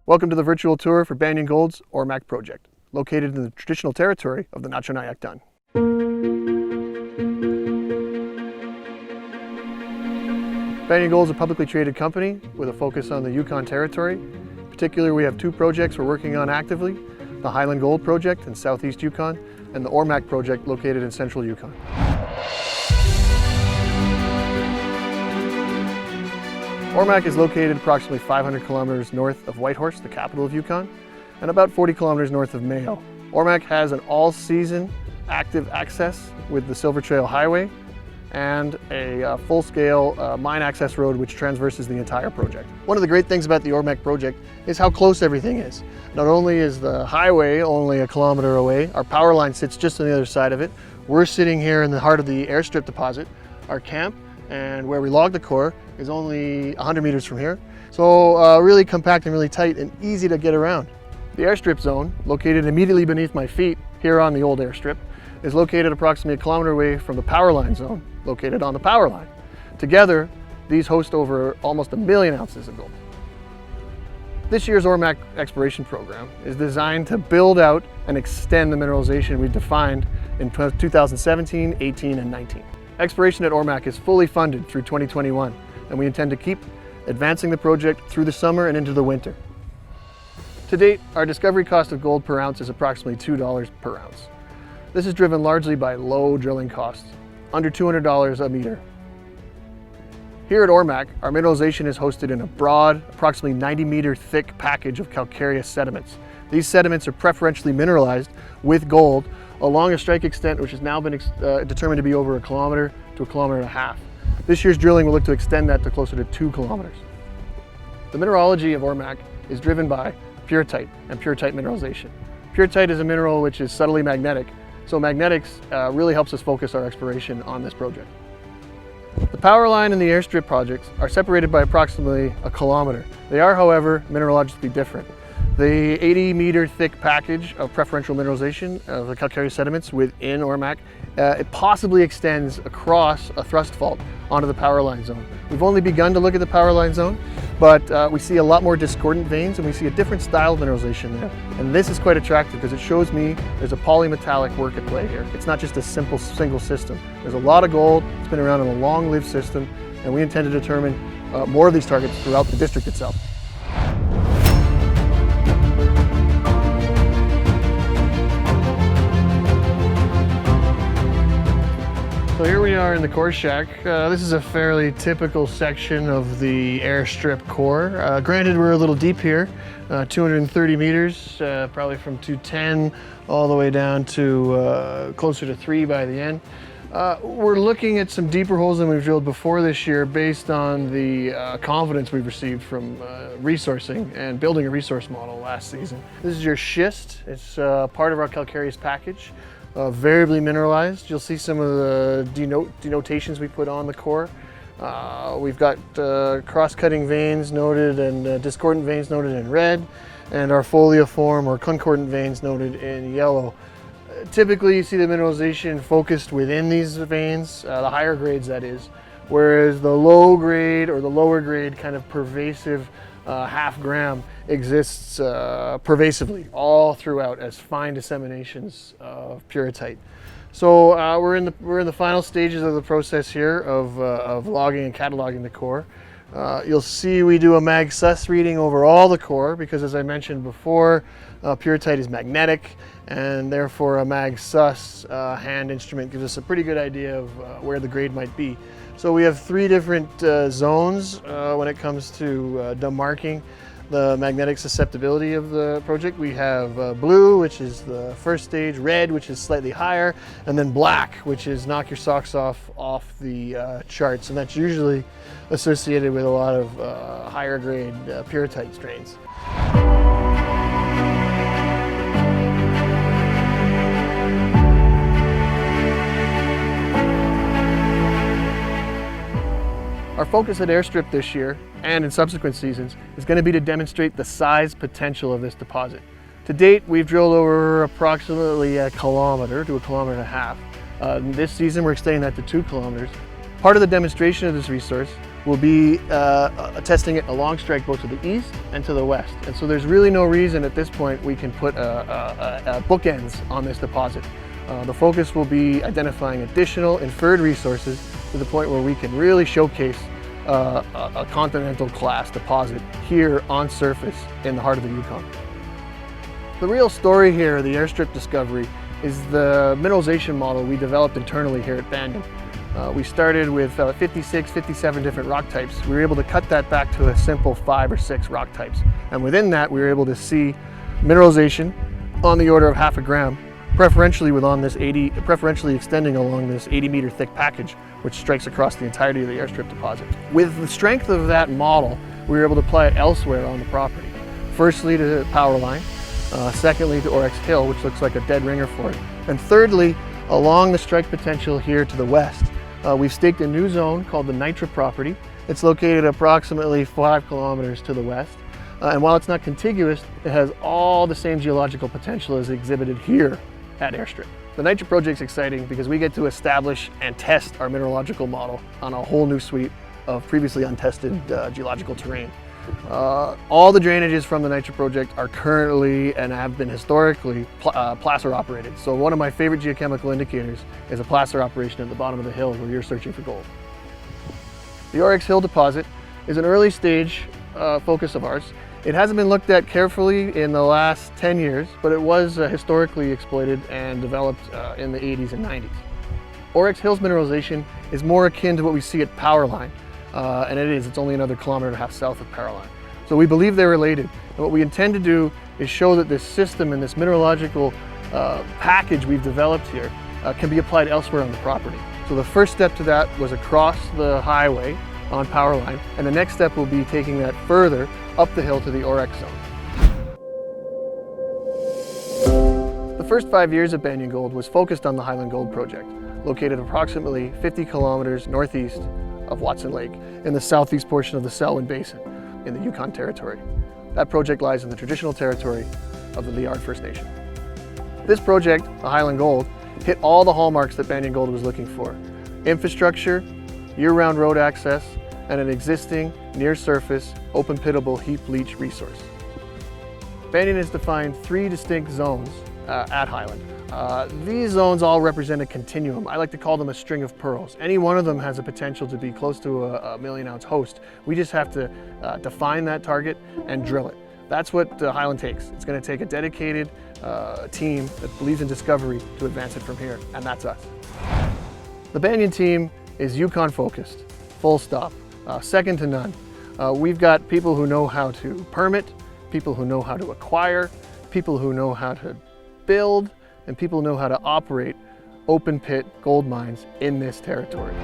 Welcome to the virtual tour for Banyan Gold's Ormak Project, located in the traditional territory of the Na-Cho-Nyak Dun. Banyan Gold is a publicly traded company with a focus on the Yukon Territory. In particular, we have two projects we're working on actively, the Highland Gold Project in southeast Yukon and the Ormak Project located in central Yukon. Ormak is located approximately 500 kilometers north of Whitehorse, the capital of Yukon, and about 40 kilometers north of Mayo. Ormak has an all-season active access with the Silver Trail Highway and a full-scale mine access road which traverses the entire project. One of the great things about the Ormak project is how close everything is. Not only is the highway only a kilometer away, our power line sits just on the other side of it. We're sitting here in the heart of the Airstrip deposit. Our camp and where we log the core is only 100 meters from here. So really compact and really tight and easy to get around. The Airstrip zone, located immediately beneath my feet here on the old Airstrip, is located approximately a kilometer away from the power line zone, located on the power line. Together, these host over almost 1 million ounces of gold. This year's Ormak exploration program is designed to build out and extend the mineralization we defined in 2017, 18, and 19. Exploration at Ormak is fully funded through 2021, and we intend to keep advancing the project through the summer and into the winter. To date, our discovery cost of gold per ounce is approximately $2 per ounce. This is driven largely by low drilling costs, under $200 a meter. Here at Ormak, our mineralization is hosted in a broad, approximately 90-meter thick package of calcareous sediments. These sediments are preferentially mineralized with gold along a strike extent which has now been determined to be over 1 kilometer to 1.5 kilometers. This year's drilling will look to extend that to closer to 2 kilometers. The mineralogy of Ormak is driven by purite and purite mineralization. Purite is a mineral which is subtly magnetic, so magnetics really helps us focus our exploration on this project. The power line and the Airstrip projects are separated by approximately 1 kilometer. They are, however, mineralogically different. The 80-meter thick package of preferential mineralization of the calcareous sediments within Ormak, it possibly extends across a thrust fault onto the power line zone. We've only begun to look at the power line zone, but we see a lot more discordant veins and we see a different style of mineralization there. And this is quite attractive because it shows me there's a polymetallic work at play here. It's not just a simple single system. There's a lot of gold, it's been around in a long-lived system, and we intend to determine more of these targets throughout the district itself. So here we are in the core shack. This is a fairly typical section of the Airstrip core. Granted, we're a little deep here, 230 meters, probably from 210 all the way down to closer to 3 by the end. We're looking at some deeper holes than we've drilled before this year based on the confidence we've received from resourcing and building a resource model last season. This is your schist. It's part of our calcareous package. Variably mineralized. You'll see some of the denotations we put on the core. We've got cross-cutting veins noted and discordant veins noted in red, and our foliiform or concordant veins noted in yellow. Typically you see the mineralization focused within these veins, the higher grades that is, whereas the low grade or the lower grade kind of pervasive half gram exists pervasively all throughout as fine disseminations of purite. So we're in the final stages of the process here of logging and cataloging the core. You'll see we do a mag sus reading over all the core because, as I mentioned before, purite is magnetic, and therefore a mag sus hand instrument gives us a pretty good idea of where the grade might be. So we have 3 different zones when it comes to demarking the magnetic susceptibility of the project. We have blue, which is the first stage, red, which is slightly higher, and then black, which is knock your socks off the charts, and that's usually associated with a lot of higher grade purite strains. Our Our focus at Airstrip this year, and in subsequent seasons, is going to be to demonstrate the size potential of this deposit. To date, we've drilled over approximately 1 kilometer to 1.5 kilometers. This season, we're extending that to 2 kilometers. Part of the demonstration of this resource will be testing it along strike both to the east and to the west. And so there's really no reason at this point we can put bookends on this deposit. The focus will be identifying additional inferred resources to the point where we can really showcase a continental class deposit here on surface in the heart of the Yukon. The real story here, the Airstrip discovery, is the mineralization model we developed internally here at Banyan. We started with 56, 57 different rock types. We were able to cut that back to a simple 5 or 6 rock types. And within that, we were able to see mineralization on the order of 0.5 gram, preferentially extending along this 80-meter thick package, which strikes across the entirety of the Airstrip deposit. With the strength of that model, we were able to apply it elsewhere on the property. Firstly, to Power Line. Secondly, to Ormak Hill, which looks like a dead ringer for it. And thirdly, along the strike potential here to the west, we've staked a new zone called the Airstrip property. It's located approximately 5 kilometers to the west. And while it's not contiguous, it has all the same geological potential as exhibited here at Airstrip. The Airstrip project's exciting because we get to establish and test our mineralogical model on a whole new suite of previously untested geological terrain. All the drainages from the Airstrip project are currently and have been historically placer operated. So one of my favorite geochemical indicators is a placer operation at the bottom of the hill where you're searching for gold. The Ormak Hill deposit is an early stage focus of ours. It hasn't been looked at carefully in the last 10 years, but it was historically exploited and developed in the 80s and 90s. Ormak Hill's mineralization is more akin to what we see at Power Line. And it's only another 1.5 kilometers south of Power Line. So we believe they're related. And what we intend to do is show that this system and this mineralogical package we've developed here can be applied elsewhere on the property. So the first step to that was across the highway on Power Line, and the next step will be taking that further up the hill to the Ormak zone. The first 5 years of Banyan Gold was focused on the Highland Gold Project, located approximately 50 kilometers northeast of Watson Lake in the southeast portion of the Selwyn Basin in the Yukon Territory. That project lies in the traditional territory of the Liard First Nation. This project, the Highland Gold, hit all the hallmarks that Banyan Gold was looking for: infrastructure, year-round road access, and an existing near-surface open pittable heap leach resource. Banyan has defined 3 distinct zones at Highland. These zones all represent a continuum. I like to call them a string of pearls. Any one of them has a potential to be close to a 1 million ounce host. We just have to define that target and drill it. That's what Highland takes. It's going to take a dedicated team that believes in discovery to advance it from here, and that's us. The Banyan team is Yukon focused, full stop, second to none. We've got people who know how to permit, people who know how to acquire, people who know how to build, and people know how to operate open pit gold mines in this territory.